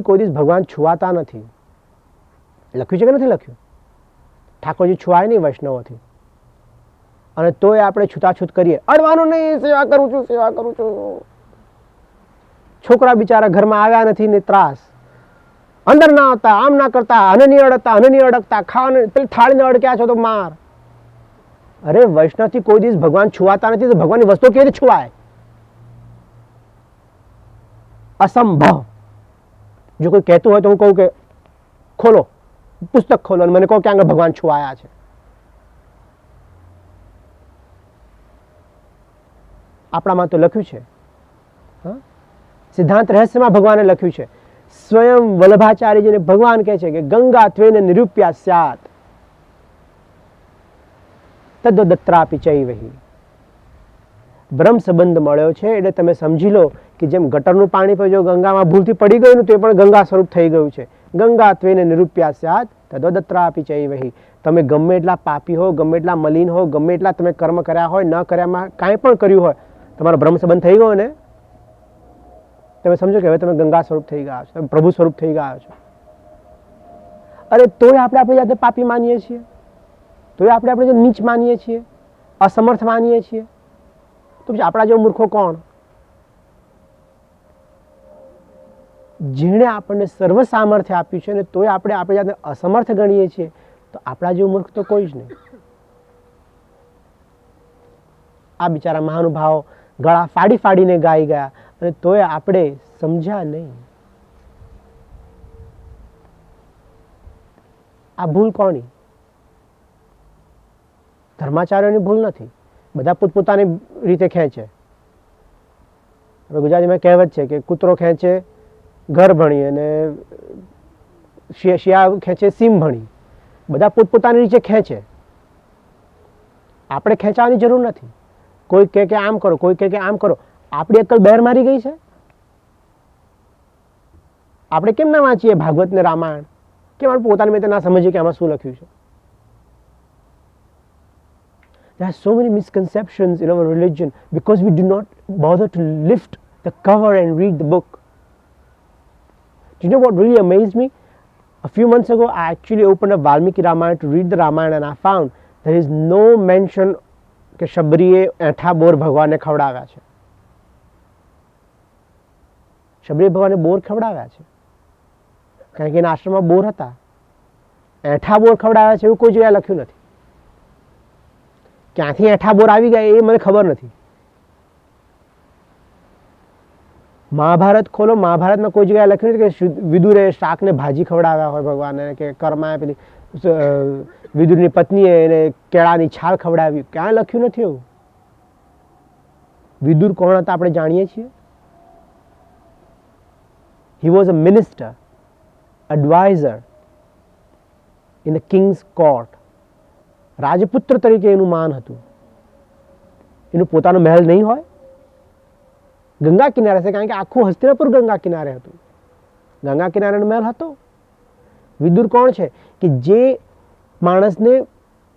કોઈ દિવસ ભગવાન છુવાતા નથી. લખ્યું છે કે નથી લખ્યું? ઠાકોરજી છુવાય નહીં વૈષ્ણવોથી, અને તોય આપણે છૂતાછૂત કરીએ, અડવાનું નહીં, સેવા કરું છું, સેવા કરું છું. છોકરા બિચારા ઘરમાં આવ્યા નથી ને ત્રાસ, અંદર ના આવતા, આમ ના કરતા, અને નહીં અડકતા, અને નહીં અડકતા, ખાવાને પેલી થાળીને અડક્યા છો તો માર. અરે વૈષ્ણવથી કોઈ દિવસ ભગવાન છુવાતા નથી તો ભગવાનની વસ્તુ કેવી રીતે છુવાય? અસંભવ. જો કોઈ કહેતું હોય તો હું કહું કે ખોલો, પુસ્તક ખોલો અને મને કહો કે આગળ ભગવાન છુવાયા છે. આપણામાં તો લખ્યું છે, સિદ્ધાંત રહસ્યમાં ભગવાને લખ્યું છે. સ્વયં વલ્લભાચાર્યજીને ભગવાન કહે છે કે ગંગા ત્વેન નિરૂપ્યા સ્યાત તદ્વદત્રાપી ચૈવહી. બ્રહ્મ સંબંધ મળ્યો છે એટલે તમે સમજી લો કે જેમ ગટરનું પાણી પર જો ગંગામાં ભૂલથી પડી ગયું તો એ પણ ગંગા સ્વરૂપ થઈ ગયું છે. ગંગા ત્વેન નિરૂપ્યા સ્યાત તદ્વદત્રાપી ચૈવહી. તમે ગમે એટલા પાપી હો, ગમે એટલા મલિન હો, ગમે એટલા તમે કર્મ કર્યા હોય, ન કર્યામાં કાંઈ પણ કર્યું હોય, તમારો બ્રહ્મ સંબંધ થઈ ગયો ને, તમે સમજો કે હવે તમે ગંગા સ્વરૂપ થઈ ગયા છો, પ્રભુ સ્વરૂપ થઈ ગયા છો. અરે તોય આપણે આપણી જાતે પાપી માનીએ છીએ, તોય આપણે નીચ માનીએ છીએ, અસમર્થ માનીએ છીએ. તો પછી આપણા જેવો મૂર્ખો કોણ? જેણે આપણને સર્વ સામર્થ્ય આપ્યું છે ને તોય આપણે આપણી જાતને અસમર્થ ગણીએ છીએ, તો આપણા જેવું મૂર્ખ તો કોઈ જ નહીં. આ બિચારા મહાનુભાવો ગળા ફાડી ફાડીને ગાઈ ગયા અને તોય આપણે સમજ્યા નહીં. આ ભૂલ કોની? ધર્માચાર્યોની ભૂલ નથી. બધા પોતપોતાની રીતે ખેંચે. હવે ગુજરાતીમાં કહેવત છે કે કૂતરો ખેંચે ઘર ભણી અને શિયાળ ખેંચે સીમ ભણી. બધા પોતપોતાની રીતે ખેંચે. આપણે ખેંચાવાની જરૂર નથી. કોઈ કહે કે આમ કરો, કોઈ કહે કે આમ કરો. આપણી અક્કલ બહેર મારી ગઈ છે. આપણે કેમ ના વાંચીએ ભાગવત ને રામાયણ? કેમ આપણે પોતાની રીતે ના સમજીએ કે આમાં શું લખ્યું છે? There are so many misconceptions in our religion because we do not bother to lift the cover and read the book. Do you know what really amazed me? A few months ago, I actually opened up Valmiki Ramayana to read the Ramayana and I found there is no mention કે શબરીએ એઠા બોર ભગવાનને ખવડાવ્યા છે. શબરીએ ભગવાનને બોર ખવડાવ્યા છે કારણ કે એના આશ્રમમાં બોર હતા. એઠા બોર ખવડાવ્યા છે એવું કોઈ જગ્યાએ લખ્યું નથી. ક્યાંથી એઠા બોર આવી ગયા એ મને ખબર નથી. મહાભારત ખોલો, મહાભારતમાં કોઈ જગ્યાએ લખ્યું નથી કે વિદુરે શાકને ભાજી ખવડાવ્યા હોય ભગવાનને, કે કર્માએ પેલી વિદુરની પત્નીએ એને કેળાની છાલ ખવડાવી. ક્યાંય લખ્યું નથી એવું. વિદુર કોણ હતા આપણે જાણીએ છીએ. He was a minister, advisor in the king's court. રાજપુત્ર તરીકે એનું માન હતું. એનું પોતાનો મહેલ નહીં હોય. ગંગા કિનારે છે કારણ કે આખું હસ્તિનાપુર ગંગા કિનારે હતું. ગંગા કિનારેનો મહેલ હતો. વિદુર કોણ છે કે જે માણસને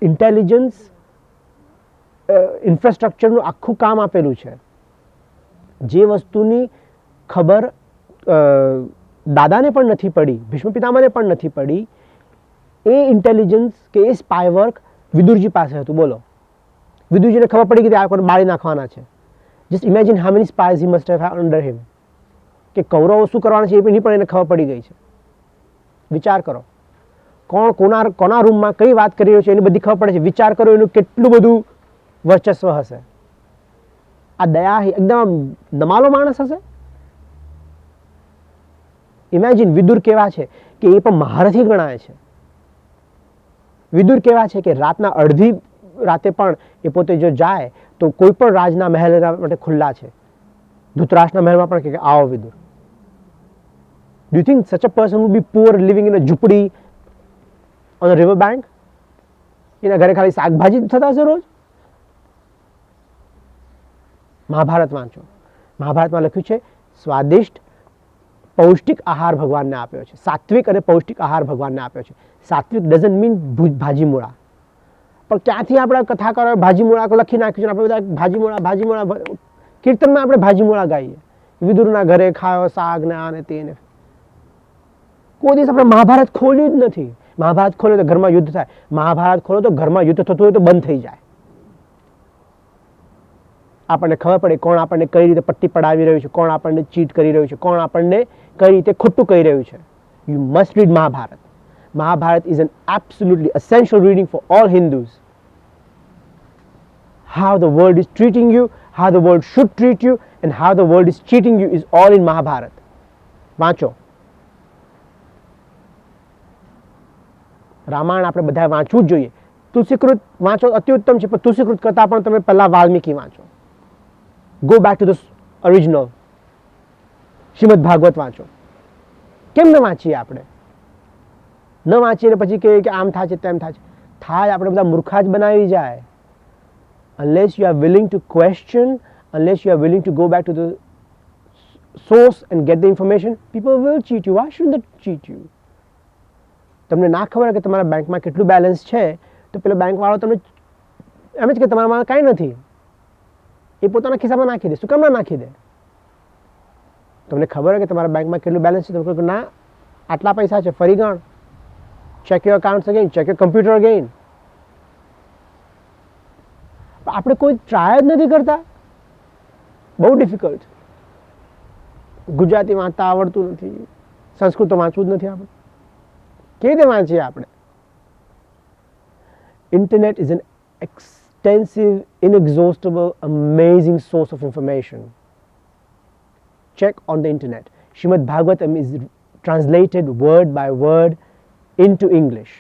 ઇન્ટેલિજન્સ ઇન્ફ્રાસ્ટ્રક્ચરનું આખું કામ આપેલું છે. જે વસ્તુની ખબર દાદાને પણ નથી પડી, ભીષ્મ પિતામહને પણ નથી પડી, એ ઇન્ટેલિજન્સ કે એ સ્પાય વર્ક વિદુરજી પાસે હતું. બોલો, વિદુરજીને ખબર પડી કે આ કોને બાળી નાખવાના છે. Just imagine how many spies he must have under him. કે કૌરવો શું કરવાના છે એ પણ એને ખબર પડી ગઈ છે. વિચાર કરો, કોણ કોના રૂમમાં કઈ વાત કરી રહ્યો છે એની બધી ખબર પડે છે. વિચાર કરો એનું કેટલું બધું વર્ચસ્વ હશે. આ દયા એકદમ નમાલો માણસ હશે. ઇમેજિન વિદુર કેવા છે કે એ પણ મહારથી ગણાય છે. વિદુર કેવા છે કે રાતના અડધી રાતે પણ એ પોતે જો જાય તો કોઈ પણ રાજના મહેલ માટે ખુલ્લા છે. ધૃતરાષ્ટ્રના મહેલમાં પણ કે આવો Vidur. Do you think such a person would be poor living in a ઝૂંપડી on a river bank? એના ઘરે ખાલી શાકભાજી થતા હશે રોજ. મહાભારત વાંચો. મહાભારતમાં લખ્યું છે સ્વાદિષ્ટ પૌષ્ટિક આહાર ભગવાનને આપ્યો છે. સાત્વિક અને પૌષ્ટિક આહાર ભગવાનને આપ્યો છે. સાત્વિક ડઝન્ટ મીન ભાજી મૂળા. પણ ક્યાંથી આપણે કથાકારો ભાજી મૂળા લખી નાખ્યું છે. આપણે બધા ભાજી મૂળા કીર્તનમાં આપણે ભાજી મૂળા ગાઈએ. વિદુરના ઘરે ખાયો શાક ને આ ને તે ને. કોઈ દિવસ આપણે મહાભારત ખોલ્યું જ નથી. મહાભારત ખોલો તો ઘરમાં યુદ્ધ થાય, મહાભારત ખોલો તો ઘરમાં યુદ્ધ થતું હોય તો બંધ થઈ જાય. આપણને ખબર પડે કોણ આપણને કઈ રીતે પટ્ટી પડાવી રહ્યું છે, કોણ આપણને ચીટ કરી રહ્યું છે, કોણ આપણને કઈ રીતે ખોટું કહી રહ્યું છે. You must read Mahabharata. Mahabharata is an absolutely essential reading for all Hindus. How the world is treating you, how the world should treat you, and how the world is cheating you is all in Mahabharata. વાંચો. રામાયણ આપણે બધા વાંચવું જ જોઈએ. તુલસીકૃત વાંચો અતિ ઉત્તમ છે, પણ તુલસીકૃત કરતા પણ તમે પહેલા વાલ્મીકી વાંચો. Go back to the original. Shrimad Bhagavat વાંચો. કેમ ન વાંચીએ આપણે? ન વાંચીને પછી કે આમ થાય છે તેમ થાય છે. થાય આપણે બધા મૂર્ખા જ બનાવી જાય. Unless you are willing to question, unless you are willing to go back to the source and get the information, people will cheat you. Why shouldn't they cheat you? તમને ના ખબર કે તમારા બેંકમાં કેટલું બેલેન્સ છે તો પેલો બેંકવાળો તમને એમ જ કે તમારામાં કાંઈ નથી, એ પોતાના ખિસ્સામાં નાખી દે. શું કામ ના નાખી દે? તમને ખબર હોય કે તમારા બેંકમાં કેટલું બેલેન્સ છે, તો ના આટલા પૈસા છે, ફરી ગણ, check your accounts again, check your computer again. આપણે કોઈ ટ્રાય જ નથી કરતા. બહુ ડિફિકલ્ટ. ગુજરાતી વાંચતા આવડતું નથી, સંસ્કૃત તો વાંચવું જ નથી આપણે. કેવી રીતે વાંચીએ આપણે? Internet is an extensive, inexhaustible, amazing source of information. Check on the internet. Srimad Bhagavatam is translated word by word into English.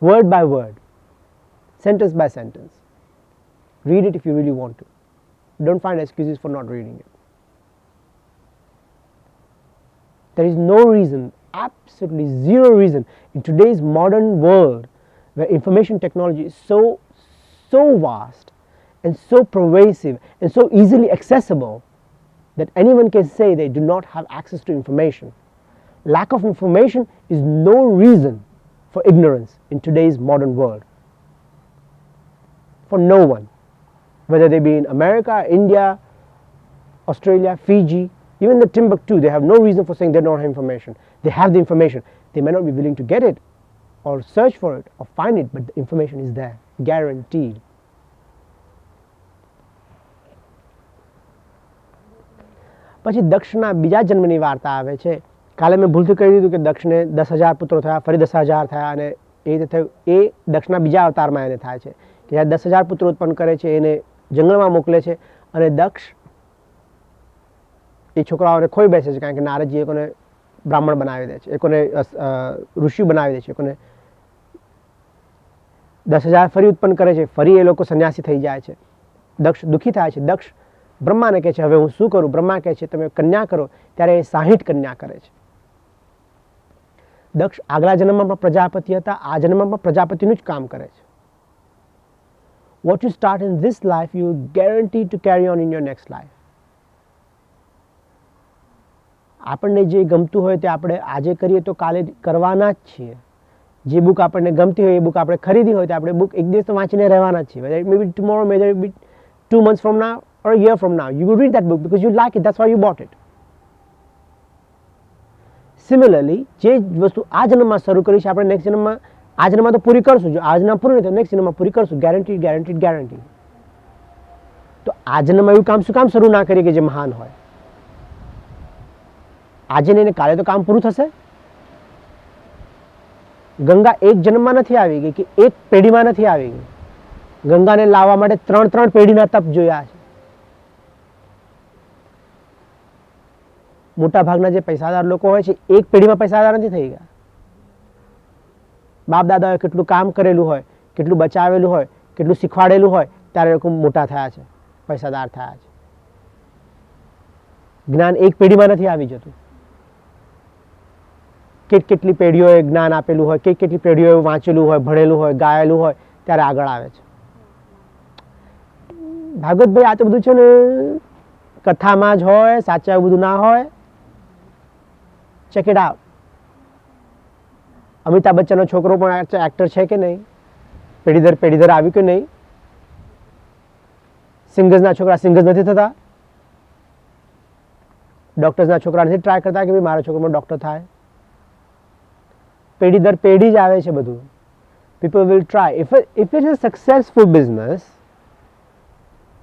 Word by word. Sentence by sentence. Read it if you really want to. Don't find excuses for not reading it. There is no reason, absolutely zero reason, in today's modern world where information technology is so vast and so pervasive and so easily accessible that anyone can say they do not have access to information. Lack of information is no reason for ignorance in today's modern world. For no one. Whether they be in America, India, Australia, Fiji, even the Timbuktu, they have no reason for saying they don't have information. They have the information. They may not be willing to get it or search for it or find it, but the information is there, guaranteed. પછી દક્ષના બીજા જન્મની વાર્તા આવે છે. કાલે મેં ભૂલથી કહી દીધું કે દક્ષને 10,000 પુત્રો થયા, ફરી 10,000 થયા, અને એ રીતે થયું. એ દક્ષના બીજા અવતારમાં એને થાય છે કે જ્યારે 10,000 પુત્રો ઉત્પન્ન કરે છે, એને જંગલમાં મોકલે છે, અને દક્ષ એ છોકરાઓને ખોઈ બેસે છે, કારણ કે નારદજી એ કોને બ્રાહ્મણ બનાવી દે છે, એ કોને ઋષિ બનાવી દે છે, એ કોને 10,000 ફરી ઉત્પન્ન કરે છે, ફરી એ લોકો સંન્યાસી થઈ જાય છે. દક્ષ દુઃખી થાય છે. દક્ષ બ્રહ્માને કહે છે હવે હું શું કરું? બ્રહ્મા કહે છે તમે કન્યા કરો. ત્યારે એ 60 કન્યા કરે છે. દક્ષ આગલા જન્મમાં પણ પ્રજાપતિ હતા, આ જન્મમાં પણ પ્રજાપતિનું જ કામ કરે છે. What you start in this life, you are guaranteed to carry on in your next life. આપણને જે ગમતું હોય તે આપણે આજે કરીએ તો કાલે કરવાના જ છીએ. જે બુક આપણને ગમતી હોય એ બુક આપણે ખરીદી હોય તો આપણે બુક એક દિવસ તો વાંચીને રહેવાના જ છીએ. Whether it may be tomorrow, whether it be 2 months from now or a year from now, you will read that book because you like it. That's why you bought it. Similarly, જે વસ્તુ આ જન્મમાં શરૂ કરી છે આપણે next જન્મમાં, આ જન્મમાં તો પૂરી કરશું. જો આ જન્મ પૂરી નહીં તો નેક્સ્ટ જન્મમાં પૂરી કરશું. Guarantee guarantee guarantee. તો આ જન્મમાં એવું કામ શું કામ શરૂ ના કરીએ કે જે મહાન હોય? આજે નહીં ને કાલે તો કામ પૂરું થશે. ગંગા એક જન્મમાં નથી આવી ગઈ કે એક પેઢીમાં નથી આવી ગઈ. ગંગાને લાવવા માટે 3 પેઢીના તપ જોયા છે. મોટા ભાગના જે પૈસાદાર લોકો હોય છે એક પેઢીમાં પૈસાદાર નથી થઈ ગયા. બાપ દાદાએ કેટલું કામ કરેલું હોય, કેટલું બચાવેલું હોય, કેટલું શીખવાડેલું હોય, ત્યારે લોકો મોટા થયા છે, પૈસાદાર થયા છે. જ્ઞાન એક પેઢીમાં નથી આવી જતું. કેટલી પેઢીઓએ જ્ઞાન આપેલું હોય, કેટલી પેઢીઓએ વાંચેલું હોય, ભણેલું હોય, ગાયેલું હોય, ત્યારે આગળ આવે છે. ભાગવતભાઈ આ તો બધું છે ને કથામાં જ હોય, સાચા એવું બધું ના હોય. Check it out. અમિતાભ બચ્ચનનો છોકરો પણ એક્ટર છે કે નહીં? પેઢી દર આવ્યું કે નહીં? સિંગર્સના છોકરા સિંગર્સ નથી થતા? ડોક્ટર્સના છોકરા નથી ટ્રાય કરતા કે ભાઈ મારો છોકરો ડોક્ટર થાય? પેઢી દર પેઢી જ આવે છે બધું. People will try. If it is a successful business,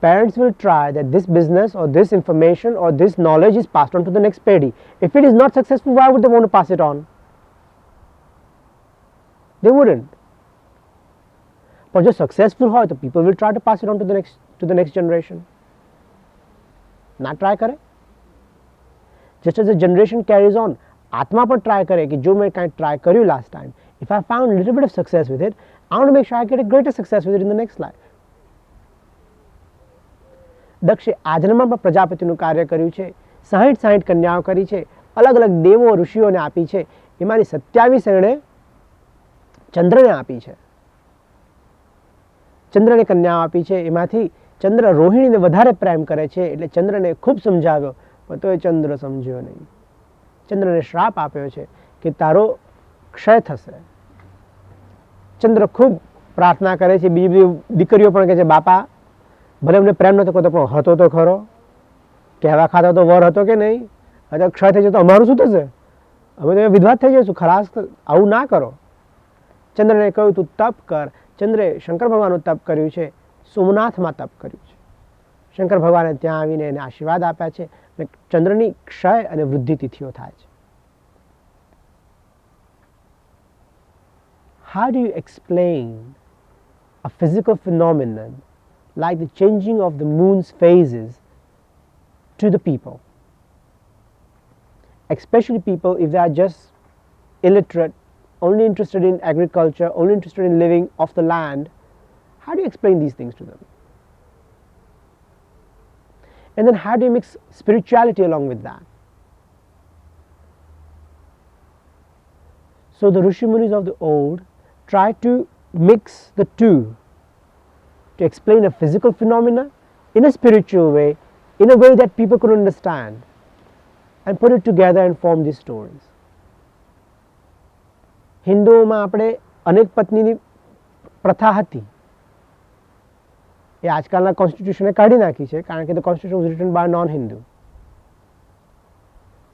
parents will try that this business or this information or this knowledge is passed on to the next pedi. If it is not successful, why would they want to pass it on? They wouldn't. But just successful હોય તો people will try to pass it on to the next generation. ના try કરે? Just as the generation carries on, આત્મા પણ try કરે કે જો મેં કાંઈ ટ્રાય કર્યું last time, if I found a little bit of success with it, I want to make sure I get a greater success with it in the next life. દક્ષે આ જન્મમાં પણ પ્રજાપતિનું કાર્ય કર્યું છે. 60 કન્યાઓ કરી છે, અલગ અલગ દેવો ઋષિઓને આપી છે, એમાંની 27 એણે ચંદ્રને આપી છે. ચંદ્રને કન્યાઓ આપી છે, એમાંથી ચંદ્ર રોહિણીને વધારે પ્રેમ કરે છે, એટલે ચંદ્રને ખૂબ સમજાવ્યો, પણ તોય ચંદ્ર સમજ્યો નહીં. ચંદ્રને શ્રાપ આપ્યો છે કે તારો ક્ષય થશે. ચંદ્ર ખૂબ પ્રાર્થના કરે છે. બીજી બધી દીકરીઓ પણ કહે છે બાપા ભલે અમને પ્રેમ નતો કરતો પણ હતો તો ખરો, કહેવા ખાતા તો વર હતો કે નહીં, હવે ક્ષય થઈ જતો અમારું શું થશે, અમે તો વિધવા થઈ જઈશું, ખરાશ આવું ના કરો. ચંદ્રને કહ્યું તું તપ કર. ચંદ્રે શંકર ભગવાનનું તપ કર્યું છે, સોમનાથમાં તપ કર્યું છે. શંકર ભગવાને ત્યાં આવીને એને આશીર્વાદ આપ્યા છે અને ચંદ્રની ક્ષય અને વૃદ્ધિ તિથિઓ થાય છે. How do you explain a physical phenomenon like the changing of the moon's phases to the people? Especially people if they are just illiterate, only interested in agriculture, only interested in living off the land. How do you explain these things to them? And then how do you mix spirituality along with that? So the Rishi Munis of the old try to mix the two to explain a physical phenomena in a spiritual way, in a way that people could understand, and put it together and form these stories. હિન્દુઓમાં આપણે અનેક પત્નીની પ્રથા હતી, એ આજકાલના કોન્સ્ટિટ્યુશને કાઢી નાખી છે, કારણ કે the constitution was written by non Hindu.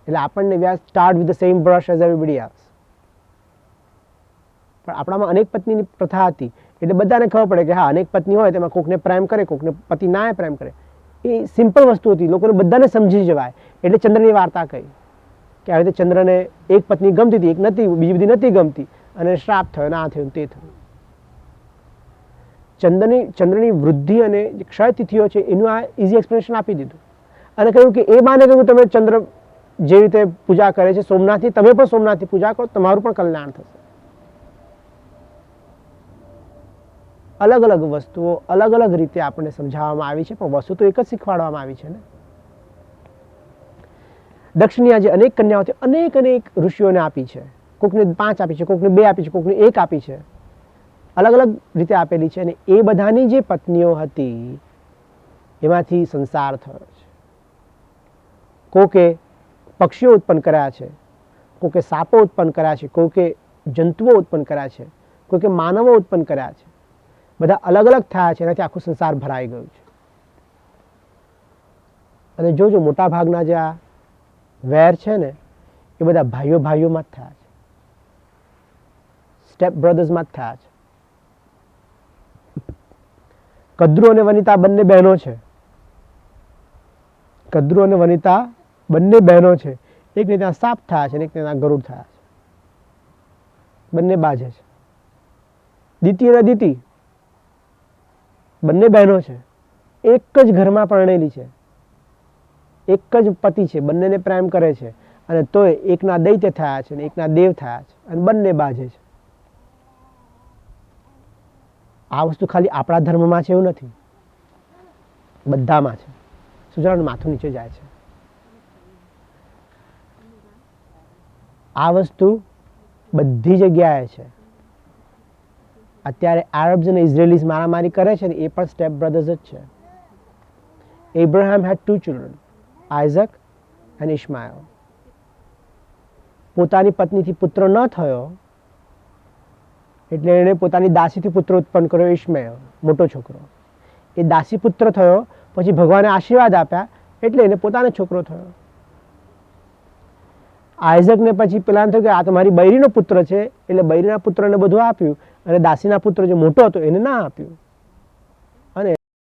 એટલે આપણને we are start with the same brush as everybody else. પણ આપણામાં અનેક પત્નીની પ્રથા હતી, એટલે બધાને ખબર પડે કે હા અનેક પત્ની હોય તેમાં કોકને પ્રેમ કરે, કોકને પતિ ના પ્રેમ કરે. એ સિમ્પલ વસ્તુ હતી, લોકોને બધાને સમજી જવાય. એટલે ચંદ્રની વાર્તા કહી કે આવી રીતે ચંદ્રને એક પત્ની ગમતી હતી, એક નથી, બીજી બધી નથી ગમતી, અને શ્રાપ થયો, ના થયું, તે થયું. ચંદ્રની વૃદ્ધિ અને ક્ષય તિથિઓ છે એનું આ ઇઝી એક્સપ્લેનેશન આપી દીધું, અને કહ્યું કે એ બાને કહ્યું તમે ચંદ્ર જે રીતે પૂજા કરે છે સોમનાથની, તમે પણ સોમનાથની પૂજા કરો, તમારું પણ કલ્યાણ થશે. અલગ અલગ વસ્તુઓ અલગ અલગ રીતે આપણને સમજાવવામાં આવી છે, પણ વસ્તુ તો એક જ શીખવાડવામાં આવી છે ને. દક્ષિણી આજે અનેક કન્યાઓ છે, અનેક ઋષિઓને આપી છે. કોકને 5 આપી છે, કોકને 2 આપી છે, કોકને 1 આપી છે, અલગ અલગ રીતે આપેલી છે. અને એ બધાની જે પત્નીઓ હતી એમાંથી સંસાર થયો છે. કોકે પક્ષીઓ ઉત્પન્ન કર્યા છે, કોકે સાપો ઉત્પન્ન કર્યા છે, કોકે જંતુઓ ઉત્પન્ન કર્યા છે, કોકે માનવો ઉત્પન્ન કર્યા છે. બધા અલગ અલગ થયા છે, એનાથી આખું સંસાર ભરાઈ ગયું છે. અને જોજો મોટા ભાગના જે આ વેર છે ને એ બધા ભાઈઓમાં જ થયા છે, સ્ટેપ બ્રધર્સમાં જ થયા છે. કદ્રુ અને વનિતા બંને બહેનો છે. કદ્રુ અને વનિતા બંને બહેનો છે. એકને ત્યાં સાપ થયા છે અને એકને ત્યાં ગરુડ થયા છે. બંને બાજે છે. દીતિ અને દીતિ બંને બહેનો છે, એક જ ઘરમાં પરણેલી છે, એક જ પતિ છે, બંનેને પ્રેમ કરે છે, અને તોય એકના દૈત્ય થયા છે અને એકના દેવ થયા છે, અને બંને બાજે છે. આ વસ્તુ ખાલી આપણા ધર્મમાં છે એવું નથી, બધામાં છે. સુજરાનું માથું નીચે જાય છે. આ વસ્તુ બધી જગ્યાએ છે. અત્યારે આરબ્સ અને ઇઝરાયલીઝ મારામારી કરે છે ને એ પણ સ્ટેપ બ્રધર્સ જ છે. Abraham had 2 children, Isaac and Ishmael. પોતાની પત્નીથી પુત્ર ન થયો એટલે એણે પોતાની દાસીથી પુત્ર ઉત્પન્ન કર્યો, ઇશ્માએલ મોટો છોકરો. એ દાસી પુત્ર થયો, પછી ભગવાને આશીર્વાદ આપ્યા એટલે એને પોતાનો છોકરો થયો. આઇઝકને પછી પેલાને થયું કે આ તો મારી બૈરીનો પુત્ર છે, એટલે બૈરીના પુત્રને બધું આપ્યું અને દાસીના પુત્ર જે મોટો હતો એને ના આપ્યું.